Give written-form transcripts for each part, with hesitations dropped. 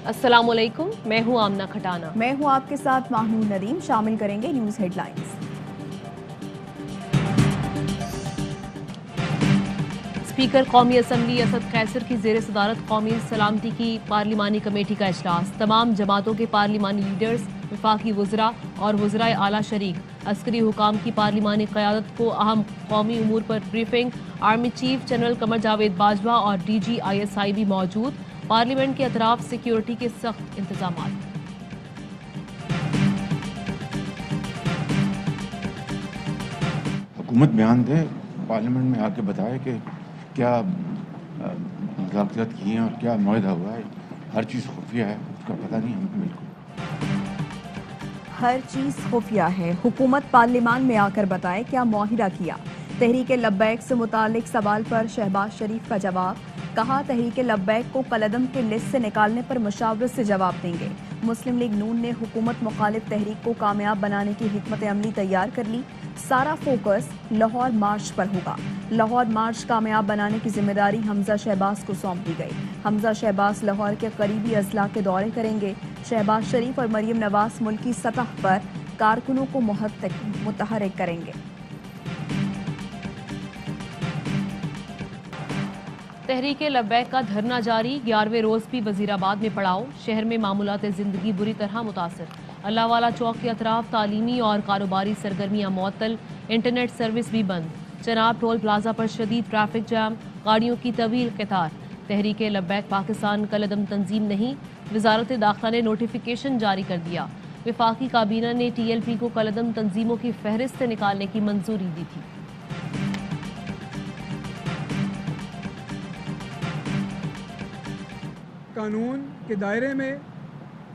अस्सलामुअलैकुम, मैं हूं आमना खटाना। मैं हूं आपके साथ माहनूर नदीम। शामिल करेंगे न्यूज़ हेडलाइंस। स्पीकर कौमी असम्बली असद कैसर की जेर सदारत कौमी सलामती की पार्लिमानी कमेटी का इजलास। तमाम जमातों के पार्लिमानी लीडर्स, वफाकी वज़रा और वज़राए आला शरीक। अस्करी हुकाम की पार्लिमानी क़यादत को अहम कौमी उमूर पर briefing. Army chief general Qamar Javed Bajwa और DG ISI भी मौजूद। पार्लियामेंट के अतराफ सिक्योरिटी के सख्त इंतजाम। हुकूमत बयान दे, पार्लियामेंट में आके बताए कि क्या मुज़ाकरात किए हैं और क्या मुआहदा हुआ है। हर चीज़ खुफिया है, उसका पता नहीं हमें बिल्कुल। हर चीज़ खुफिया है, हुकूमत पार्लियामान में आकर बताए क्या मुआहिदा किया। तहरीक लब्बैक से मुतालिक सवाल पर शहबाज शरीफ का जवाब। कहा तहरीक लब्बैक को कलदम के लिस्ट से निकालने पर मुशावरत से जवाब देंगे। मुस्लिम लीग नून ने हुकूमत मुखालिफ तहरीक को कामयाब बनाने की हिकमत अमली तैयार कर ली। सारा फोकस लाहौर मार्च पर होगा। लाहौर मार्च कामयाब बनाने की जिम्मेदारी हमजा शहबाज को सौंप दी गई। हमजा शहबाज लाहौर के करीबी अजला के दौरे करेंगे। शहबाज शरीफ और मरियम नवाज मुल्की सतह पर कारकुनों को मुतहरिक करेंगे। तहरीक लब्बैक का धरना जारी। 11वें रोज भी वजीराबाद में पड़ाव। शहर में मामूलात जिंदगी बुरी तरह मुतासर। अल्लाहवाला चौक के अतराफ तालीमी और कारोबारी सरगर्मियां मुअत्तल। इंटरनेट सर्विस भी बंद। चनाब टोल प्लाजा पर शदीद ट्रैफिक जाम, गाड़ियों की तवील कतार। तहरीक लब्बैक पाकिस्तान कलदम तंजीम नहीं, वजारत दाखिला ने नोटिफिकेशन जारी कर दिया। वफाकी काबीना ने TLP को कलदम तंजीमों की फहरिस्त से निकालने की मंजूरी दी थी। कानून के दायरे में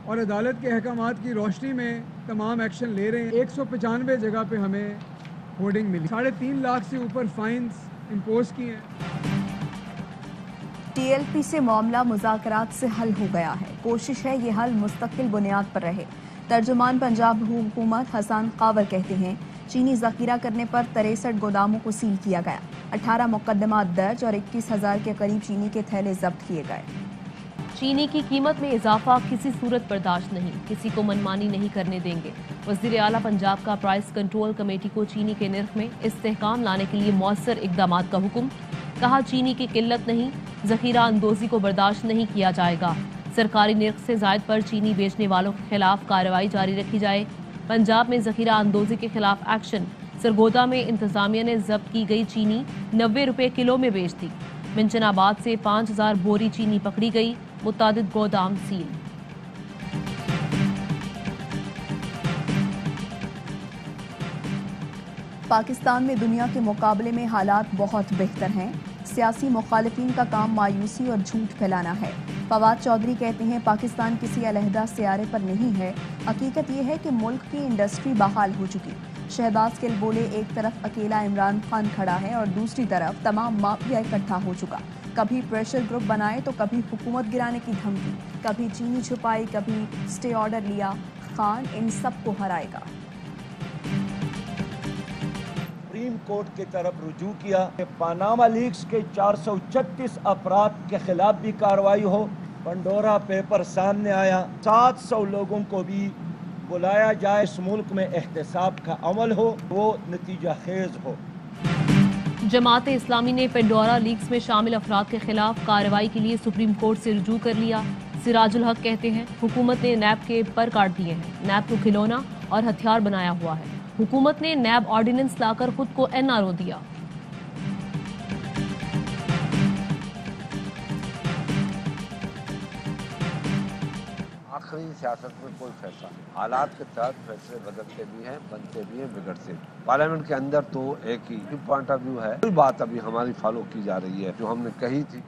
और अदालत के अहकामात की रोशनी में तमाम एक्शन ले रहे हैं। 195 जगह पे हमें होर्डिंग मिली। 3.5 लाख से ऊपर फाइन्स इम्पोज किए हैं। TLP से मामला मुज़ाकरात से हल हो गया है। कोशिश है ये हल मुस्तकिल बुनियाद पर रहे। तर्जुमान पंजाब हुकूमत हसन कावर कहते हैं चीनी जखीरा करने पर 63 गोदामों को सील किया गया। 18 मुकदमात दर्ज और 21,000 के करीब चीनी के थैले जब्त किए गए। चीनी की कीमत में इजाफा किसी सूरत बर्दाश्त नहीं, किसी को मनमानी नहीं करने देंगे। वज़ीर आला पंजाब का प्राइस कंट्रोल कमेटी को चीनी के निर्ख में इस्तेहकाम लाने के लिए मौसर इकदामात का हुक्म। कहा चीनी की किल्लत नहीं, जखीरा अंदोजी को बर्दाश्त नहीं किया जाएगा। सरकारी निर्ख से जायद पर चीनी बेचने वालों के खिलाफ कार्रवाई जारी रखी जाए। पंजाब में जखीरा अंदोजी के खिलाफ एक्शन। सरगोदा में इंतजामिया ने जब्त की गई चीनी 90 रुपये किलो में बेच दी। मिंचनाबाद से 5000 बोरी चीनी पकड़ी गई। मुतादिद गोदाम सील। पाकिस्तान में दुनिया के मुकाबले में हालात बहुत बेहतर हैं। सियासी मुखालिफिन का काम मायूसी और झूठ फैलाना है। फवाद चौधरी कहते हैं पाकिस्तान किसी अलहदा सियारे पर नहीं है। हकीकत यह है कि मुल्क की इंडस्ट्री बहाल हो चुकी। शहबाज गिल बोले एक तरफ अकेला इमरान खान खड़ा है और दूसरी तरफ तमाम माफिया इकट्ठा हो चुका। कभी प्रेशर ग्रुप बनाए तो कभी हुकूमत गिराने की धमकी, कभी चीनी छुपाई, कभी स्टे ऑर्डर लिया। खान इन सब को हराएगा। सुप्रीम कोर्ट की तरफ रुजू किया कि पानामा लीक्स के 436 अफराद के खिलाफ भी कार्रवाई हो। पंडोरा पेपर सामने आया। 700 लोगों को भी बुलाया जाए। इस मुल्क में एहतसाब का अमल हो, वो नतीजा खेज हो। जमात इस्लामी ने पेंडोरा लीक्स में शामिल अफराद के खिलाफ कार्रवाई के लिए सुप्रीम कोर्ट से रुजू कर लिया। सिराजुल हक कहते हैं हुकूमत ने नैब के पर काट दिए हैं। नैब को खिलौना और हथियार बनाया हुआ है। हुकूमत ने नैब ऑर्डिनेंस लाकर खुद को NRO दिया। आखिरी सियासत में कोई फैसला नहीं। हालात के तहत फैसले बदलते भी हैं, बनते भी हैं, बिगड़ते भी। पार्लियामेंट के अंदर तो एक ही पॉइंट ऑफ व्यू है। कोई बात अभी हमारी फॉलो की जा रही है जो हमने कही थी।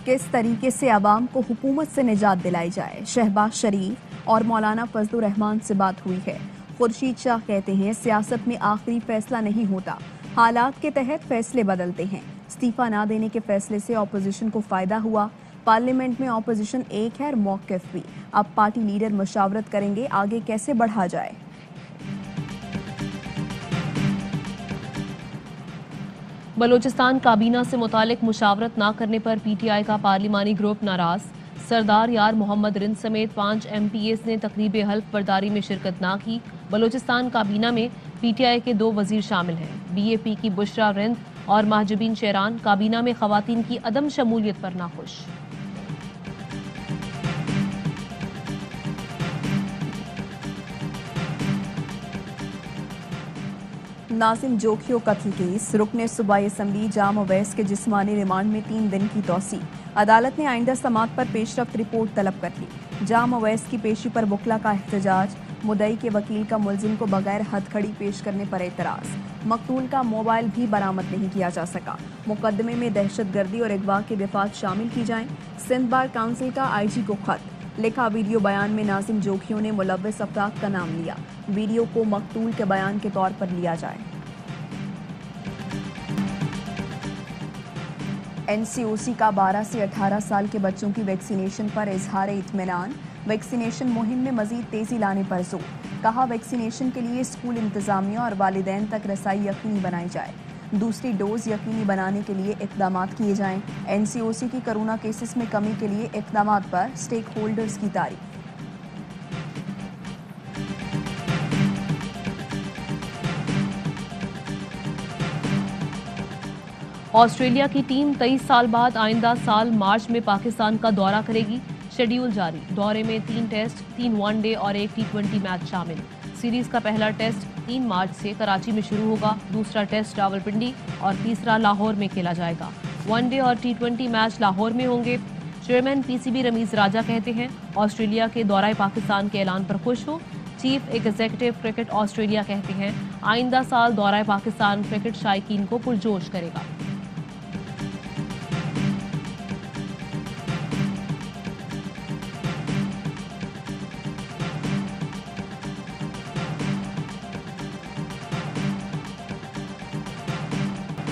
किस तरीके से आवाम को हुकूमत से निजात दिलाई जाए। शहबाज शरीफ और मौलाना फजलुर रहमान से बात हुई है। खुर्शीद शाह कहते हैं सियासत में आखिरी फैसला नहीं होता, हालात के तहत फैसले बदलते हैं। इस्तीफा ना देने के फैसले से ऑपोजिशन को फायदा हुआ। पार्लियामेंट में ऑपोजिशन एक है और मौक़िफ़ भी। अब पार्टी लीडर मशावरत करेंगे आगे कैसे बढ़ा जाए। बलोचिस्तान काबीना से मुतालिक मुशावरत ना करने पर PTI का पार्लिमानी ग्रुप नाराज। सरदार यार मोहम्मद रिंद समेत 5 MPs ने तकरीब हल्फ बर्दारी में शिरकत ना की। बलूचिस्तान काबीना में PTI के 2 वजीर शामिल हैं। BAP की बुशरा रिंद और महजबीन शेरान काबीना में खवातीन की अदम शमूलियत पर नाखुश। नाजिम जोखियो कत्ल केस, रुकने सूबाई असम्बली जाम अवैस के जिस्मानी रिमांड में 3 दिन की तौसी। अदालत ने आइंदा समात पर पेशरफ्त रिपोर्ट तलब कर ली। जाम अवैस की पेशी पर बुकला का एहतजाज, मुदई के वकील का मुलजिम को बगैर हथकड़ी पेश करने पर एतराज। मकतूल का मोबाइल भी बरामद नहीं किया जा सका। मुकदमे में दहशतगर्दी और अगवा के दफात शामिल की जाएं। सिंध बार काउंसिल का IG को खत लिखा। वीडियो बयान में नाजिम जोखियों ने मुलव्विस अफराद का नाम लिया। वीडियो को मकतूल के बयान के तौर पर लिया जाए। NCOC का 12 से 18 साल के बच्चों की वैक्सीनेशन पर इजहार इत्मीनान। वैक्सीनेशन मुहिम में मजीद तेजी लाने पर जोर। कहा, वैक्सीनेशन के लिए स्कूल इंतजामिया और वालिदैन तक रसाई यकीनी बनाई जाए। दूसरी डोज यकीनी बनाने के लिए इक़दाम किए जाएं। NCOC की कोरोना केसेस में कमी के लिए इक़दाम पर स्टेक होल्डर्स की तारीफ। ऑस्ट्रेलिया की टीम 23 साल बाद आइंदा साल मार्च में पाकिस्तान का दौरा करेगी। शेड्यूल जारी। दौरे में 3 टेस्ट, 3 वनडे और 1 T20 मैच शामिल। सीरीज का पहला टेस्ट 3 मार्च से कराची में शुरू होगा। दूसरा टेस्ट रावलपिंडी और तीसरा लाहौर में खेला जाएगा। वनडे और T20 मैच लाहौर में होंगे। चेयरमैन PCB रमीज राजा कहते हैं, ऑस्ट्रेलिया के दौरे पाकिस्तान के ऐलान पर खुश हो। चीफ एग्जीक्यूटिव क्रिकेट ऑस्ट्रेलिया कहते हैं, आइंदा साल दौरे पाकिस्तान क्रिकेट शायकीन को पुरजोश करेगा।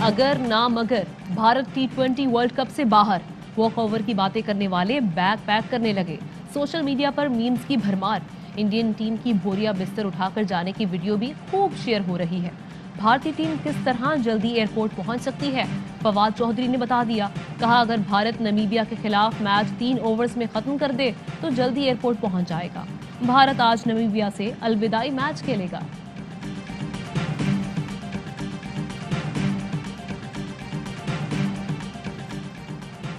अगर ना मगर भारत T20 वर्ल्ड कप से बाहर, वॉक ओवर की बातें करने वाले बैग पैक करने लगे। सोशल मीडिया पर मीम्स की भरमार। इंडियन टीम की बोरिया बिस्तर उठाकर जाने की वीडियो भी खूब शेयर हो रही है। भारतीय टीम किस तरह जल्दी एयरपोर्ट पहुंच सकती है, फवाद चौधरी ने बता दिया। कहा, अगर भारत नमीबिया के खिलाफ मैच 3 ओवर्स में खत्म कर दे तो जल्दी एयरपोर्ट पहुंच जाएगा। भारत आज नमीबिया से अलविदाई मैच खेलेगा।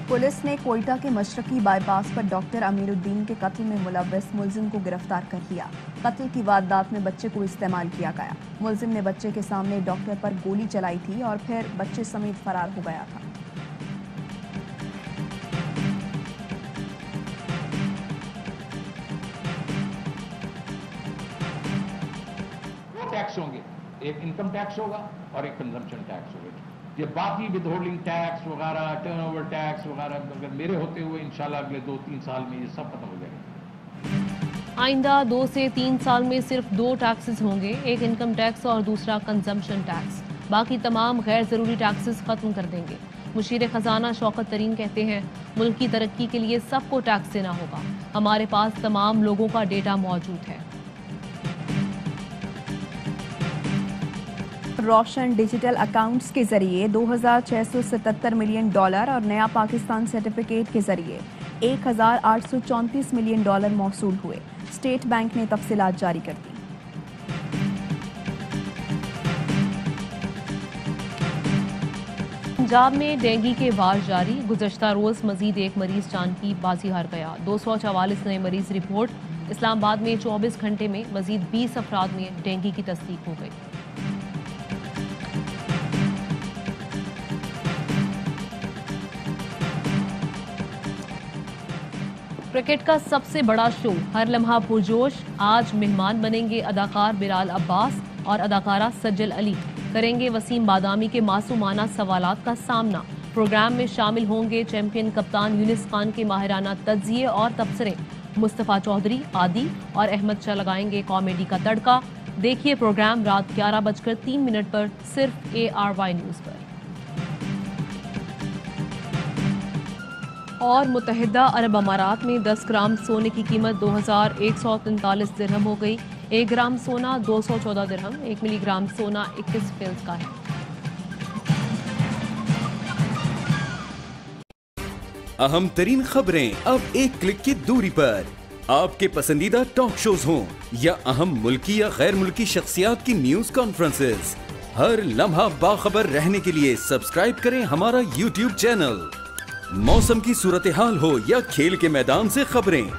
पुलिस ने कोयटा के मशरकी बाईपास पर डॉक्टर अमीरुद्दीन के कत्ल में मुलव्विस मुलजिम को गिरफ्तार कर लिया। कत्ल की वारदात में बच्चे को इस्तेमाल किया गया। मुलजिम ने बच्चे के सामने डॉक्टर पर गोली चलाई थी और फिर बच्चे समेत फरार हो गया था। दो टैक्स होंगे, एक इनकम टैक्स होगा और एक कंजम्पशन टैक्स होगा। ये बाकी विदहोल्डिंग टैक्स वगैरह, टर्नओवर टैक्स वगैरह अगर मेरे होते हुए इंशाल्लाह अगले 2-3 साल में ये सब खत्म हो जाएगा। आइंदा 2 से 3 साल में सिर्फ 2 टैक्सेस होंगे, एक इनकम टैक्स और दूसरा कंजम्पशन टैक्स। बाकी तमाम गैर जरूरी टैक्सेस खत्म कर देंगे। मुशीर खजाना शौकत तरीन कहते हैं, मुल्क की तरक्की के लिए सबको टैक्स देना होगा। हमारे पास तमाम लोगों का डेटा मौजूद है। रोशन डिजिटल अकाउंट्स के जरिए $2,677 मिलियन और नया पाकिस्तान सर्टिफिकेट के जरिए $1,834 मिलियन मौसूल हुए। स्टेट बैंक ने तफसीलात जारी कर दी। पंजाब में डेंगू के वार जारी। गुज़श्ता रोज मजीद एक मरीज जान की बाजी हार गया। 244 नए मरीज रिपोर्ट। इस्लामाबाद में 24 घंटे में मजीद 20 अफराद में डेंगू की तस्दीक हो गई। क्रिकेट का सबसे बड़ा शो हर लम्हा पुरजोश। आज मेहमान बनेंगे अदाकार बिलाल अब्बास और अदाकारा सज्जल अली। करेंगे वसीम बादामी के मासूमाना सवालात का सामना। प्रोग्राम में शामिल होंगे चैंपियन कप्तान यूनिस खान के माहिराना तज्जिए और तबसरे। मुस्तफ़ा चौधरी, आदि और अहमद शाह लगाएंगे कॉमेडी का तड़का। देखिए प्रोग्राम रात 11:03 पर सिर्फ ARY न्यूज़ पर। और मुत्तहिदा अरब अमारात में 10 ग्राम सोने की कीमत 2,143 दिरहम हो गई। 1 ग्राम सोना 214 दिरहम, 1 मिलीग्राम सोना 21 फिल्स का है। अहम तरीन खबरें अब एक क्लिक की दूरी पर। आपके पसंदीदा टॉक शोज हों या अहम मुल्की या गैर मुल्की शख्सियात की न्यूज कॉन्फ्रेंसेस, हर लम्हा बाखबर रहने के लिए सब्सक्राइब करें हमारा YouTube चैनल। मौसम की सूरत हाल हो या खेल के मैदान से खबरें,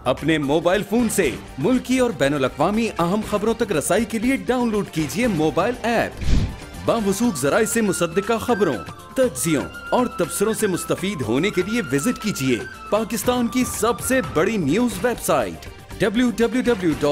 अपने मोबाइल फोन से मुल्की और बैनुल-अक़वामी अहम खबरों तक रसाई के लिए डाउनलोड कीजिए मोबाइल ऐप। बावसूख ज़राए से मुसद्दिका खबरों, तज्ज़ियों और तबसरों से मुस्तफ़ीद होने के लिए विजिट कीजिए पाकिस्तान की सबसे बड़ी न्यूज वेबसाइट www.arYnews.tv।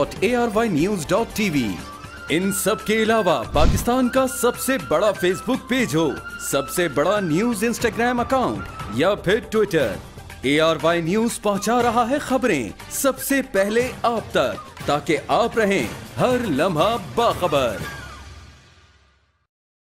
इन सब के अलावा पाकिस्तान का सबसे बड़ा फेसबुक पेज हो, सबसे बड़ा न्यूज इंस्टाग्राम अकाउंट या फिर ट्विटर, ARY न्यूज पहुंचा रहा है खबरें सबसे पहले आप तक, ताकि आप रहें हर लम्हा बाखबर।